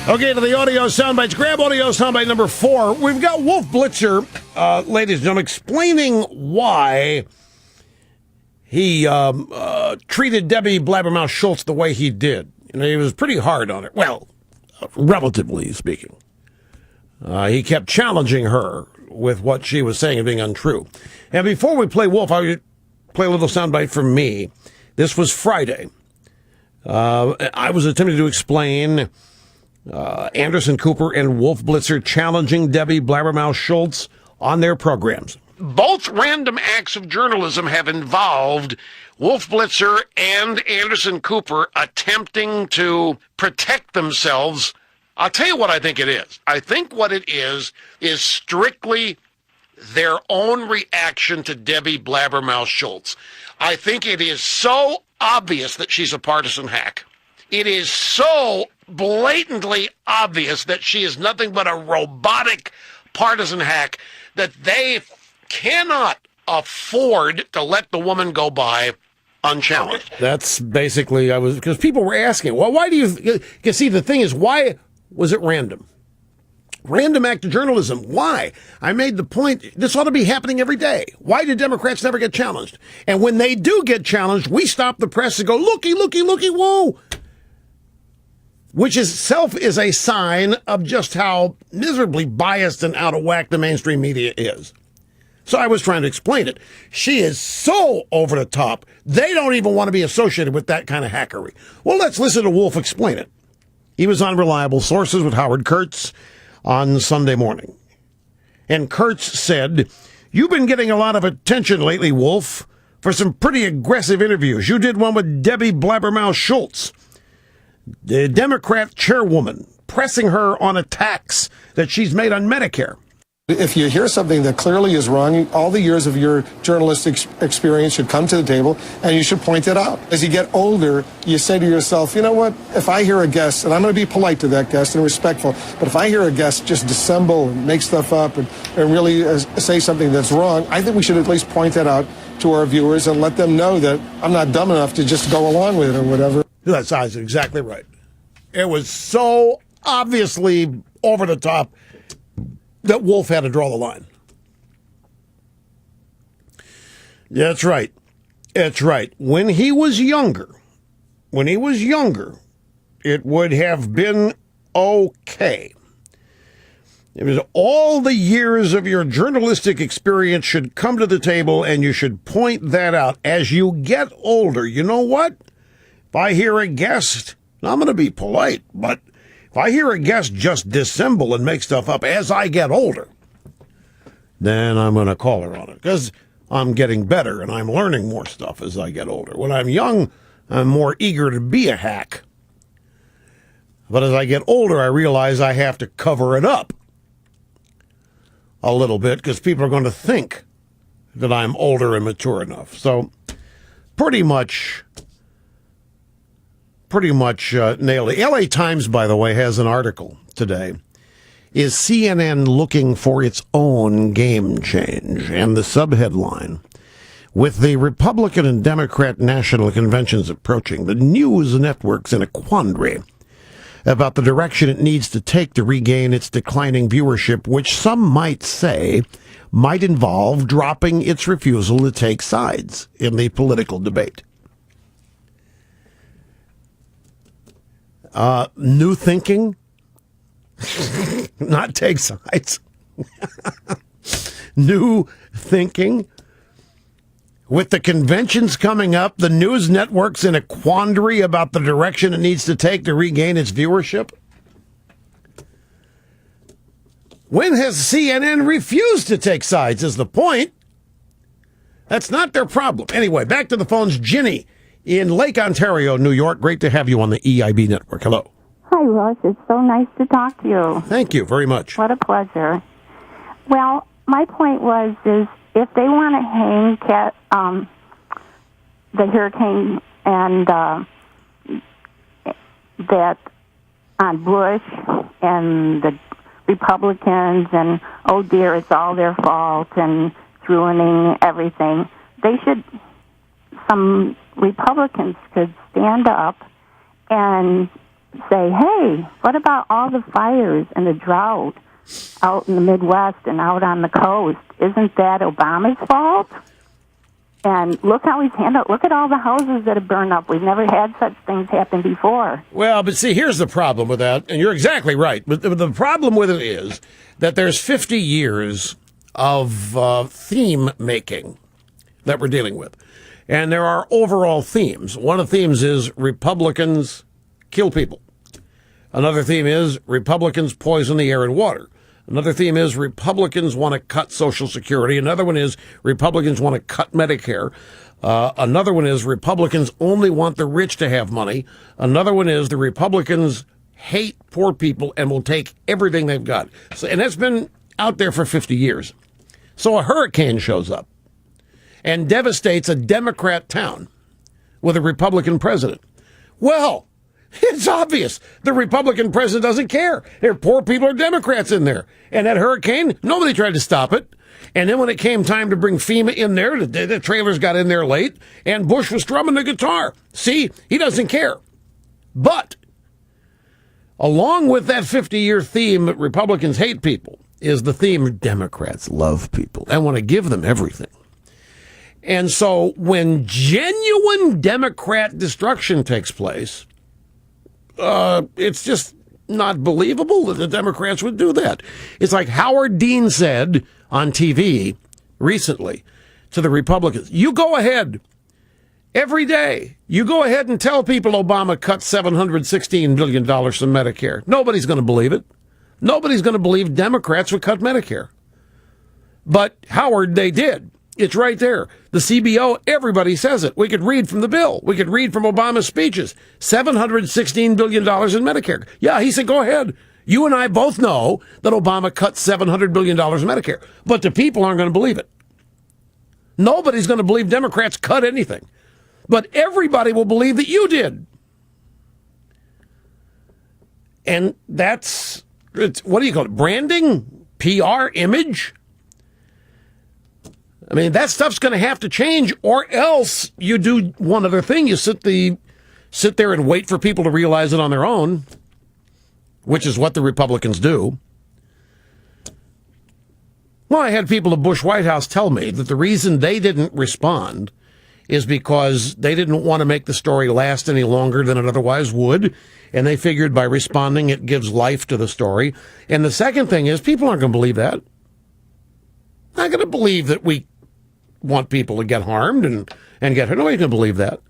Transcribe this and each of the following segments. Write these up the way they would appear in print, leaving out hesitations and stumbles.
Okay, to the audio soundbites. Grab audio soundbite number 4. We've got Wolf Blitzer, ladies and gentlemen, explaining why he treated Debbie Blabbermouth Schultz the way he did. You know, he was pretty hard on her. Well, relatively speaking. He kept challenging her with what she was saying and being untrue. And before we play Wolf, I would play a little soundbite from me. This was Friday. I was attempting to explain Anderson Cooper and Wolf Blitzer challenging Debbie Blabbermouth Schultz on their programs. Both random acts of journalism have involved Wolf Blitzer and Anderson Cooper attempting to protect themselves. I'll tell you what I think it is. I think what it is strictly their own reaction to Debbie Blabbermouth Schultz. I think it is so obvious that she's a partisan hack. It is so blatantly obvious that she is nothing but a robotic partisan hack that they cannot afford to let the woman go by unchallenged. That's basically, because people were asking, well, why do you see, the thing is, why was it random? Random act of journalism. Why? I made the point, this ought to be happening every day. Why do Democrats never get challenged? And when they do get challenged, we stop the press and go, looky, whoa. Which itself is a sign of just how miserably biased and out of whack the mainstream media is. So I was trying to explain it. She is so over the top, they don't even want to be associated with that kind of hackery. Well, let's listen to Wolf explain it. He was on Reliable Sources with Howard Kurtz on Sunday morning. And Kurtz said, "You've been getting a lot of attention lately, Wolf, for some pretty aggressive interviews. You did one with Debbie Blabbermouth Schultz, the Democrat chairwoman, pressing her on attacks that she's made on Medicare." If you hear something that clearly is wrong, all the years of your journalistic experience should come to the table and you should point it out. As you get older, you say to yourself, you know what, if I hear a guest, and I'm going to be polite to that guest and respectful, but if I hear a guest just dissemble and make stuff up and really say something that's wrong, I think we should at least point that out to our viewers and let them know that I'm not dumb enough to just go along with it or whatever. That's exactly right. It was so obviously over the top that Wolf had to draw the line. That's right. That's right. When he was younger, it would have been okay. It was all the years of your journalistic experience should come to the table, and you should point that out. As you get older, you know what? If I hear a guest, I'm going to be polite, but if I hear a guest just dissemble and make stuff up as I get older, then I'm going to call her on it, because I'm getting better and I'm learning more stuff as I get older. When I'm young, I'm more eager to be a hack. But as I get older, I realize I have to cover it up a little bit, because people are going to think that I'm older and mature enough. So pretty much nailed it. LA Times, by the way, has an article today. Is CNN looking for its own game change? And the subheadline, with the Republican and Democrat national conventions approaching, the news network's in a quandary about the direction it needs to take to regain its declining viewership, which some might say might involve dropping its refusal to take sides in the political debate. New thinking, not take sides. New thinking. With the conventions coming up, the news network's in a quandary about the direction it needs to take to regain its viewership. When has CNN refused to take sides is the point. That's not their problem. Anyway, back to the phones. Ginny in Lake Ontario, New York. Great to have you on the EIB network. Hello. Hi, Russ. It's so nice to talk to you. Thank you very much. What a pleasure. Well, my point is if they want to hang the hurricane and that on Bush and the Republicans and, oh dear, it's all their fault and it's ruining everything, some Republicans could stand up and say, hey, what about all the fires and the drought out in the Midwest and out on the coast? Isn't that Obama's fault? And look how he's handled. Look at all the houses that have burned up. We've never had such things happen before. Well, but see, here's the problem with that, and you're exactly right. But the problem with it is that there's 50 years of theme making that we're dealing with. And there are overall themes. One of the themes is Republicans kill people. Another theme is Republicans poison the air and water. Another theme is Republicans want to cut Social Security. Another one is Republicans want to cut Medicare. Another one is Republicans only want the rich to have money. Another one is the Republicans hate poor people and will take everything they've got. So, and that's been out there for 50 years. So a hurricane shows up and devastates a Democrat town with a Republican president. Well, it's obvious. The Republican president doesn't care. There are poor people or Democrats in there. And that hurricane, nobody tried to stop it. And then when it came time to bring FEMA in there, the trailers got in there late, and Bush was strumming the guitar. See, he doesn't care. But along with that 50-year theme that Republicans hate people is the theme Democrats love people and want to give them everything. And so when genuine Democrat destruction takes place, it's just not believable that the Democrats would do that. It's like Howard Dean said on TV recently to the Republicans, you go ahead every day. You go ahead and tell people Obama cut $716 billion from Medicare. Nobody's going to believe it. Nobody's going to believe Democrats would cut Medicare. But Howard, they did. It's right there. The CBO, everybody says it. We could read from the bill. We could read from Obama's speeches. $716 billion in Medicare. Yeah, he said, go ahead. You and I both know that Obama cut $700 billion in Medicare. But the people aren't going to believe it. Nobody's going to believe Democrats cut anything. But everybody will believe that you did. And that's, what do you call it? Branding? PR? Image? I mean, that stuff's going to have to change, or else you do one other thing. You sit there and wait for people to realize it on their own, which is what the Republicans do. Well, I had people at Bush White House tell me that the reason they didn't respond is because they didn't want to make the story last any longer than it otherwise would, and they figured by responding it gives life to the story. And the second thing is people aren't going to believe that. Not going to believe that we want people to get harmed and get hurt. Nobody's going to believe that.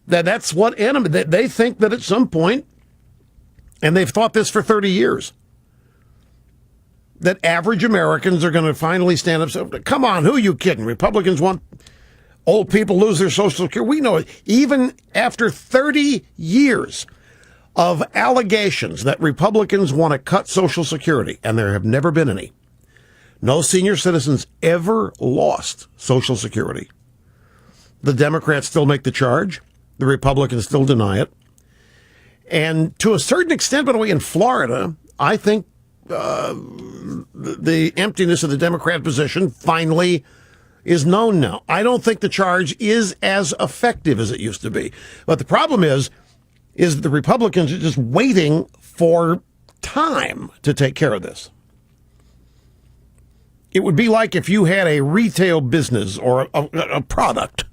That's what they think that at some point, and they've thought this for 30 years, that average Americans are going to finally stand up and say, come on, who are you kidding? Republicans want old people lose their Social Security. We know it. Even after 30 years of allegations that Republicans want to cut Social Security, and there have never been any. No senior citizens ever lost Social Security. The Democrats still make the charge. The Republicans still deny it. And to a certain extent, by the way, in Florida, I think the emptiness of the Democrat position finally is known now. I don't think the charge is as effective as it used to be. But the problem is the Republicans are just waiting for time to take care of this. It would be like if you had a retail business or a product,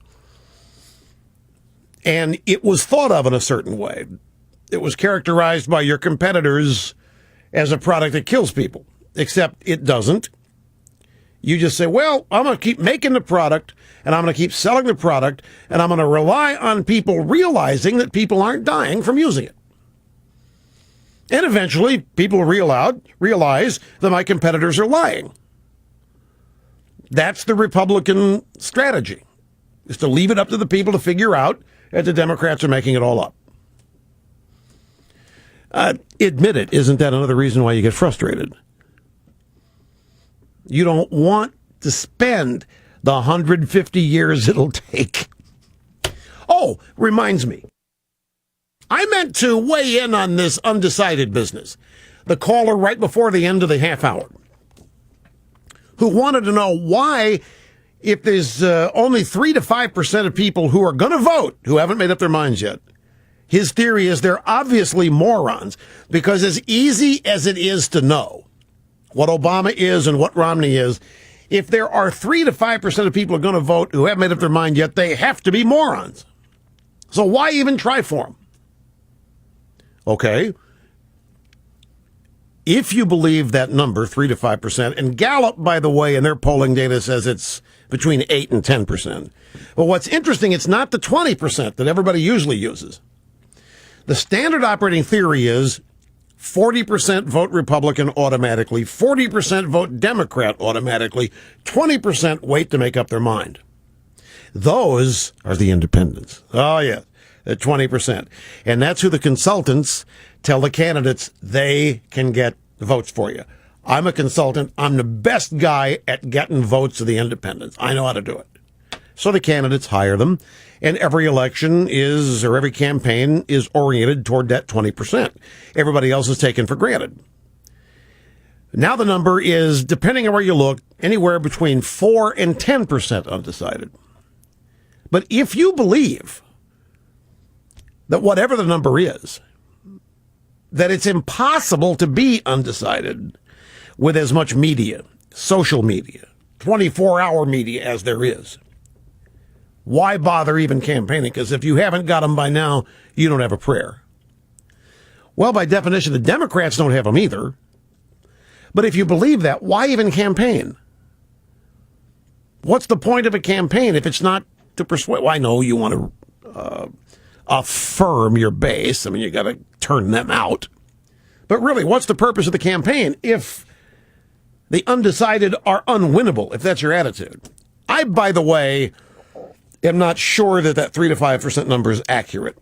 and it was thought of in a certain way. It was characterized by your competitors as a product that kills people, except it doesn't. You just say, well, I'm going to keep making the product, and I'm going to keep selling the product, and I'm going to rely on people realizing that people aren't dying from using it. And eventually, people realize that my competitors are lying. That's the Republican strategy, is to leave it up to the people to figure out that the Democrats are making it all up. Admit it, isn't that another reason why you get frustrated? You don't want to spend the 150 years it'll take. Oh, reminds me. I meant to weigh in on this undecided business. The caller right before the end of the half hour, who wanted to know why, if there's only 3 to 5% of people who are going to vote, who haven't made up their minds yet, His theory is they're obviously morons, because as easy as it is to know what Obama is and what Romney is, if there are 3 to 5% of people who are going to vote who haven't made up their mind yet, they have to be morons. So why even try for them? Okay. If you believe that number, 3 to 5%, and Gallup, by the way, in their polling data says it's between 8 and 10%. But what's interesting, it's not the 20% that everybody usually uses. The standard operating theory is 40% vote Republican automatically, 40% vote Democrat automatically, 20% wait to make up their mind. Those are the independents. Oh, yeah, at 20%. And that's who the consultants tell the candidates they can get votes for you. I'm a consultant. I'm the best guy at getting votes of the independents. I know how to do it. So the candidates hire them, and every election is, or every campaign is oriented toward that 20%. Everybody else is taken for granted. Now the number is, depending on where you look, anywhere between 4 and 10% undecided. But if you believe that whatever the number is, that it's impossible to be undecided with as much media, social media, 24-hour media as there is, why bother even campaigning? Because if you haven't got them by now, you don't have a prayer. Well, by definition, the Democrats don't have them either. But if you believe that, why even campaign? What's the point of a campaign if it's not to persuade? Well, I know you want to affirm your base. I mean, you got to turn them out. But really, what's the purpose of the campaign if the undecided are unwinnable, if that's your attitude? I, by the way, am not sure that 3 to 5% number is accurate.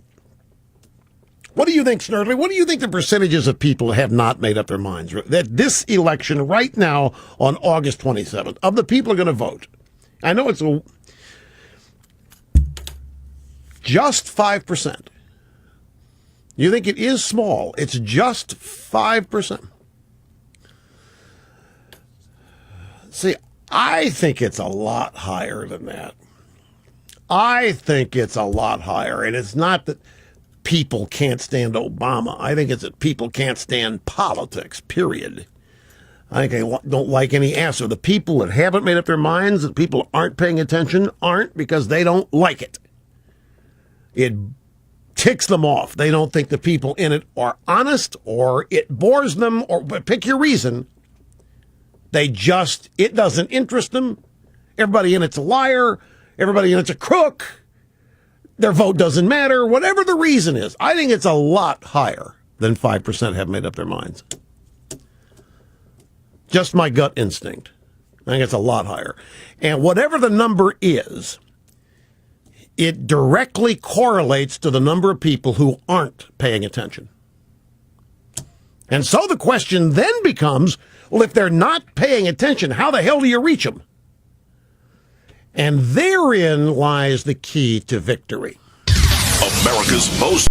What do you think, Snerdley? What do you think the percentages of people have not made up their minds? That this election right now on August 27th, of the people who are going to vote, I know it's just 5%. You think it is small. It's just 5%. See, I think it's a lot higher than that. I think it's a lot higher. And it's not that people can't stand Obama. I think it's that people can't stand politics, period. I think they don't like any answer. The people that haven't made up their minds, the people who aren't paying attention, aren't because they don't like it. It ticks them off. They don't think the people in it are honest, or it bores them, or pick your reason. It doesn't interest them. Everybody in it's a liar. Everybody in it's a crook. Their vote doesn't matter. Whatever the reason is, I think it's a lot higher than 5% have made up their minds. Just my gut instinct. I think it's a lot higher. And whatever the number is, it directly correlates to the number of people who aren't paying attention. And so the question then becomes, well, if they're not paying attention, how the hell do you reach them? And therein lies the key to victory. America's most